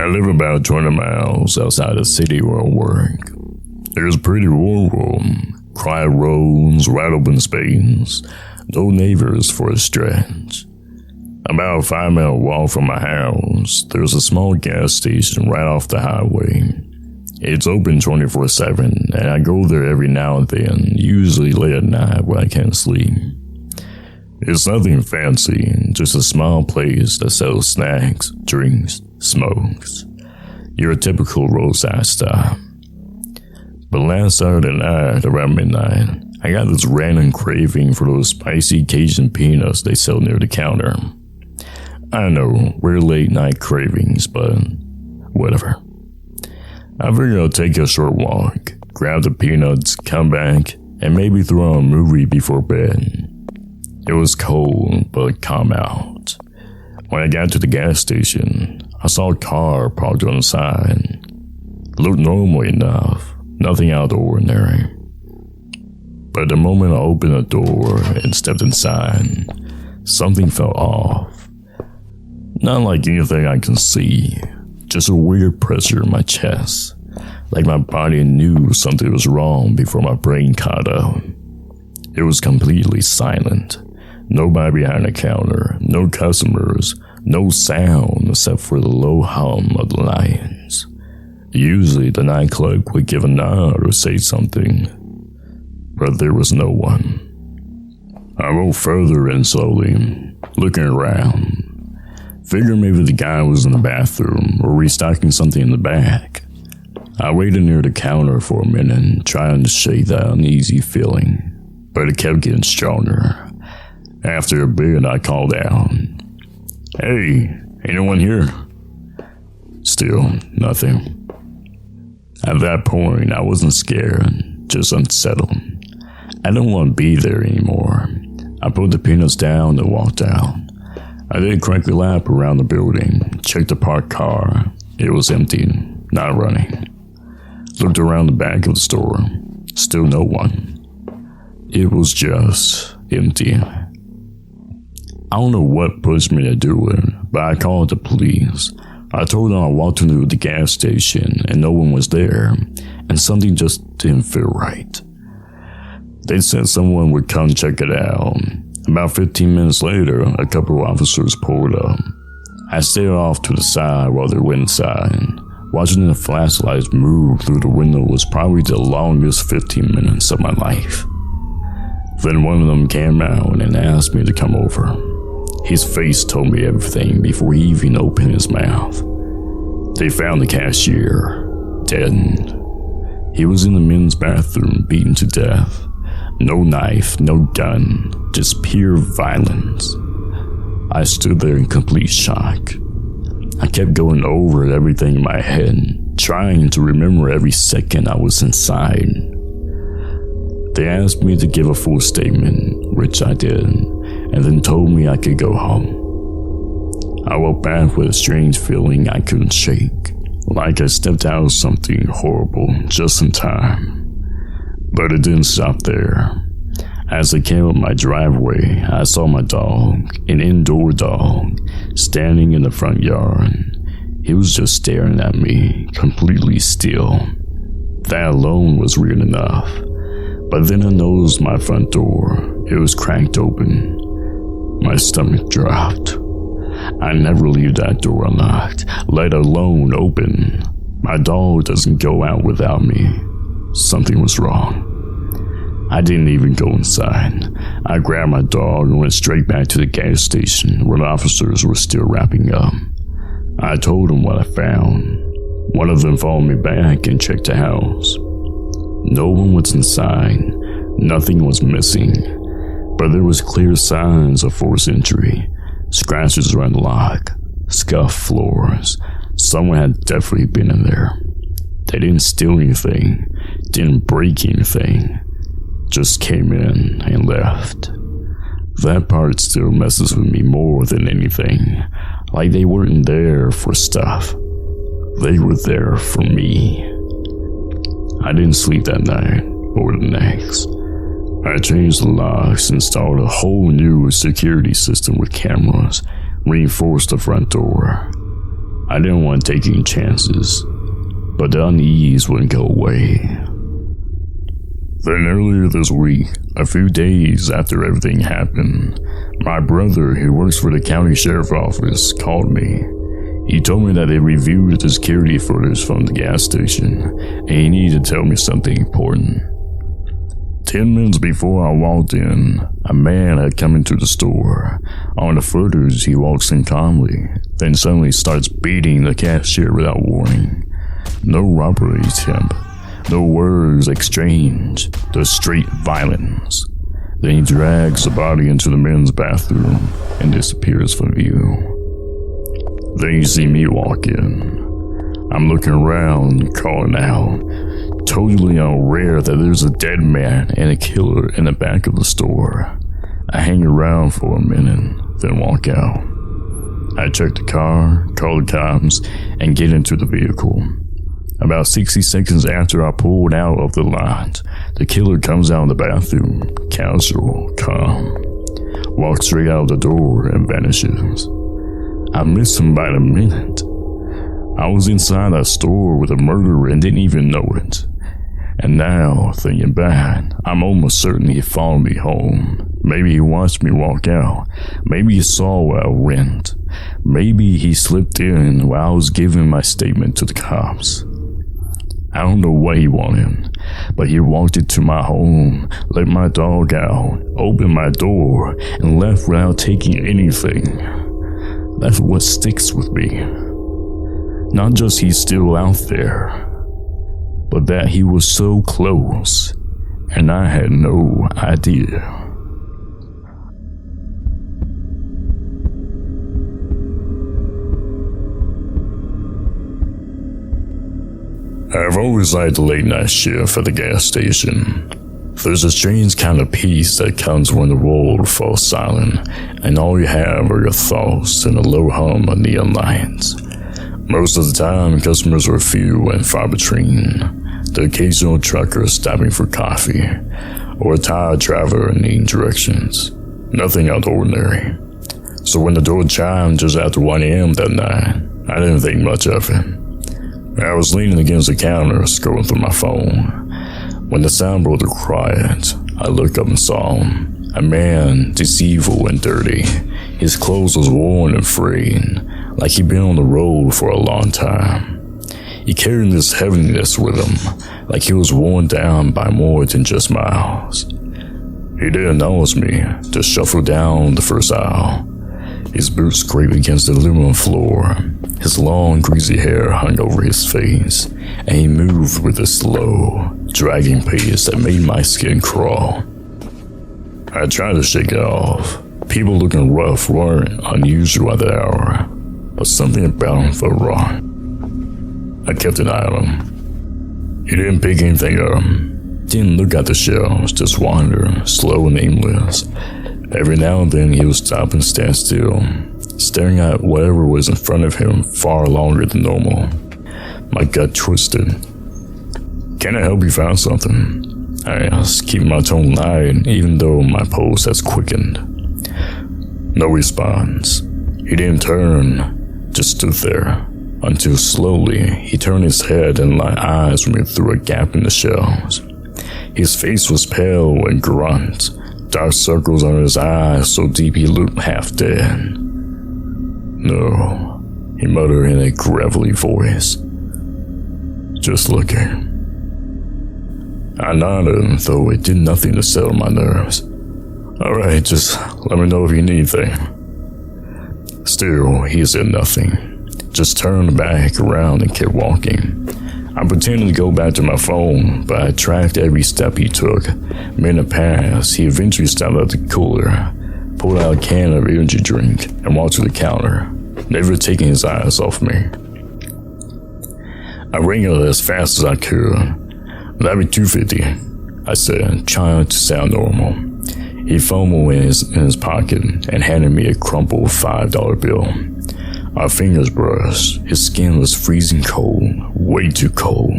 I live about 20 miles outside the city where I work. It's pretty rural, quiet roads, wide open space, no neighbors for a stretch. About a 5-mile walk from my house, there's a small gas station right off the highway. It's open 24/7, and I go there every now and then, usually late at night when I can't sleep. It's nothing fancy, just a small place that sells snacks, drinks, smokes. Your typical roadside stop. But last Saturday night, around midnight, I got this random craving for those spicy Cajun peanuts they sell near the counter. I know, we're late night cravings, but whatever. I figured I'll take a short walk, grab the peanuts, come back, and maybe throw on a movie before bed. It was cold, but calm out. When I got to the gas station, I saw a car parked on the side. It looked normal enough, nothing out of the ordinary. But the moment I opened the door and stepped inside, something felt off. Not like anything I can see, just a weird pressure in my chest, like my body knew something was wrong before my brain caught up. It was completely silent. Nobody behind the counter, no customers, no sound except for the low hum of the lions. Usually the night clerk would give a nod or say something, but there was no one. I rolled further in slowly, looking around. Figured maybe the guy was in the bathroom or restocking something in the back. I waited near the counter for a minute, trying to shake that uneasy feeling, but it kept getting stronger. After a bit, I called out, "Hey, anyone here?" Still, nothing. At that point, I wasn't scared, just unsettled. I didn't want to be there anymore. I put the peanuts down and walked out. I did a quick lap around the building, checked the parked car. It was empty, not running. Looked around the back of the store. Still no one. It was just empty. I don't know what pushed me to do it, but I called the police. I told them I walked into the gas station and no one was there, and something just didn't feel right. They said someone would come check it out. About 15 minutes later, a couple of officers pulled up. I stayed off to the side while they went inside. Watching the flashlights move through the window was probably the longest 15 minutes of my life. Then one of them came out and asked me to come over. His face told me everything before he even opened his mouth. They found the cashier, dead. He was in the men's bathroom, beaten to death. No knife, no gun, just pure violence. I stood there in complete shock. I kept going over everything in my head, trying to remember every second I was inside. They asked me to give a full statement, which I did, and then told me I could go home. I woke back with a strange feeling I couldn't shake, like I stepped out of something horrible just in time. But it didn't stop there. As I came up my driveway, I saw my dog, an indoor dog, standing in the front yard. He was just staring at me, completely still. That alone was weird enough. But then I noticed my front door. It was cracked open. My stomach dropped. I never leave that door unlocked, let alone open. My dog doesn't go out without me. Something was wrong. I didn't even go inside. I grabbed my dog and went straight back to the gas station where the officers were still wrapping up. I told them what I found. One of them followed me back and checked the house. No one was inside. Nothing was missing. But there was clear signs of forced entry. Scratches around the lock. Scuffed floors. Someone had definitely been in there. They didn't steal anything. Didn't break anything. Just came in and left. That part still messes with me more than anything. Like they weren't there for stuff. They were there for me. I didn't sleep that night or the next. I changed the locks, installed a whole new security system with cameras, reinforced the front door. I didn't want to take any chances, but the unease wouldn't go away. Then earlier this week, a few days after everything happened, my brother, who works for the county sheriff's office, called me. He told me that they reviewed the security footage from the gas station, and he needed to tell me something important. 10 minutes before I walked in, a man had come into the store. On the footage, he walks in calmly, then suddenly starts beating the cashier without warning. No robbery attempt, no words exchanged, just straight violence. Then he drags the body into the men's bathroom and disappears from view. Then you see me walk in. I'm looking around, calling out, totally unaware that there's a dead man and a killer in the back of the store. I hang around for a minute, then walk out. I check the car, call the cops, and get into the vehicle. About 60 seconds after I pulled out of the lot, the killer comes out of the bathroom, casual, calm, walks straight out the door and vanishes. I missed him by a minute. I was inside that store with a murderer and didn't even know it. And now, thinking back, I'm almost certain he followed me home. Maybe he watched me walk out. Maybe he saw where I went. Maybe he slipped in while I was giving my statement to the cops. I don't know what he wanted, but he walked into my home, let my dog out, opened my door, and left without taking anything. That's what sticks with me. Not just he's still out there, but that he was so close, and I had no idea. I've always liked the late night shift at the gas station. There's a strange kind of peace that comes when the world falls silent, and all you have are your thoughts and a low hum of neon lights. Most of the time, customers are few and far between. The occasional trucker stopping for coffee, or a tired traveler needing directions. Nothing out of the ordinary. So when the door chimed just after 1 a.m. that night, I didn't think much of it. I was leaning against the counter, scrolling through my phone. When the sound broke quiet, I looked up and saw him. A man, deceitful and dirty. His clothes was worn and frayed, like he'd been on the road for a long time. He carried this heaviness with him, like he was worn down by more than just miles. He didn't acknowledge me, just shuffled down the first aisle. His boots scraped against the aluminum floor. His long, greasy hair hung over his face, and he moved with a slow, dragging pace that made my skin crawl. I tried to shake it off. People looking rough weren't unusual at that hour, but something about him felt wrong. I kept an eye on him. He didn't pick anything up. Didn't look at the shelves, just wander, slow and aimless. Every now and then he would stop and stand still, staring at whatever was in front of him far longer than normal. My gut twisted. "Can I help you find something?" I asked, keeping my tone light even though my pulse has quickened. No response. He didn't turn, just stood there, until slowly he turned his head and my eyes moved through a gap in the shelves. His face was pale and gaunt, dark circles under his eyes so deep he looked half dead. "No," he muttered in a gravelly voice. "Just looking." I nodded, though it did nothing to settle my nerves. "All right, just let me know if you need anything." Still, he said nothing, just turned back around and kept walking. I pretended to go back to my phone, but I tracked every step he took. Minute passed, he eventually stopped at the cooler, pulled out a can of energy drink, and walked to the counter, never taking his eyes off me. I rang it as fast as I could. "That'd be $2.50, I said, trying to sound normal. He fumbled in his pocket and handed me a crumpled $5 bill. Our fingers brushed. His skin was freezing cold, way too cold.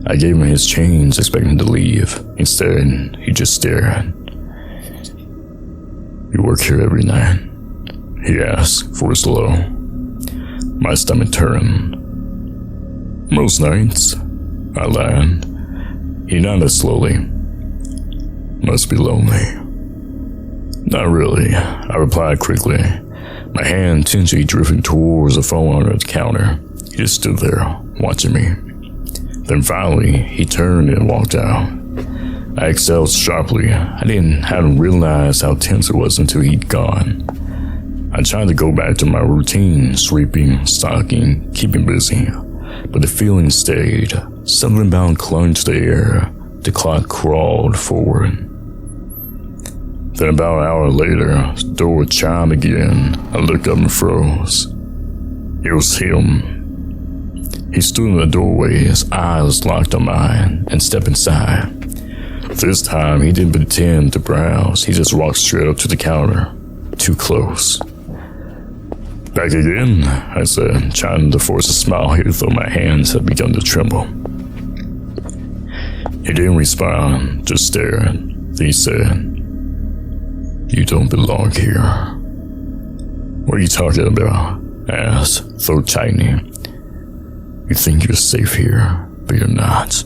I gave him his change, expecting him to leave. Instead, he just stared. "You work here every night?" he asked, voice low. My stomach turned. Most nights, I lied. He nodded slowly. Must be lonely. Not really, I replied quickly, my hand tenderly drifting towards the phone under the counter. He just stood there, watching me. Then finally, he turned and walked out. I exhaled sharply. I hadn't realized how tense it was until he'd gone. I tried to go back to my routine, sweeping, stocking, keeping busy. But the feeling stayed. Something about clung to the air. The clock crawled forward. Then about an hour later, the door chimed again. I looked up and froze. It was him. He stood in the doorway, his eyes locked on mine, and stepped inside. This time, he didn't pretend to browse. He just walked straight up to the counter. Too close. Back again, I said, trying to force a smile here, though my hands had begun to tremble. He didn't respond, just stared. Then he said, "You don't belong here." "What are you talking about?" I asked, throat tightening. "You think you're safe here, but you're not.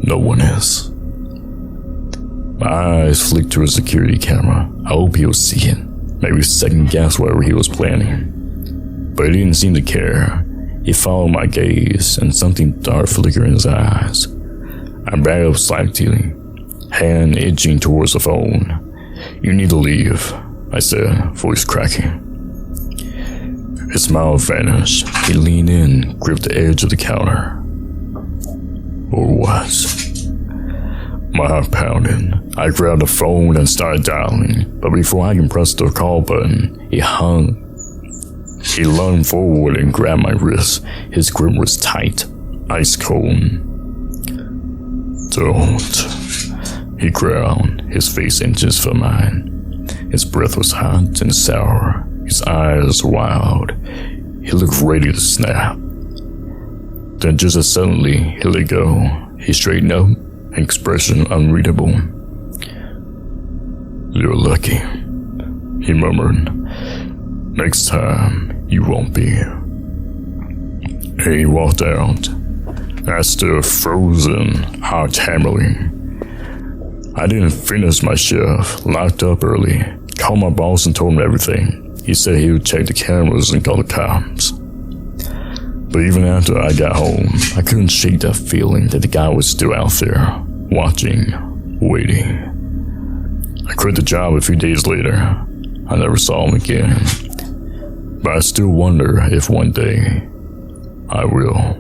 No one is." My eyes flicked to a security camera. I hope he would see it. Maybe second guess whatever he was planning. But he didn't seem to care. He followed my gaze, and something dark flickered in his eyes. I backed up slightly, hand itching towards the phone. "You need to leave," I said, voice cracking. His smile vanished. He leaned in, gripped the edge of the counter. Or what? My heart pounded. I grabbed the phone and started dialing, but before I could press the call button, he hung. He lunged forward and grabbed my wrist. His grip was tight, ice cold. "Don't," he growled, his face inches from mine. His breath was hot and sour, his eyes wild. He looked ready to snap. Then just as suddenly, he let go. He straightened up, an expression unreadable. "You're lucky," he murmured. "Next time, you won't be." And he walked out. I stood frozen, heart hammering. I didn't finish my shift, locked up early, called my boss and told him everything. He said he would check the cameras and call the cops. But even after I got home, I couldn't shake that feeling that the guy was still out there, watching, waiting. I quit the job a few days later. I never saw him again. But I still wonder if one day I will.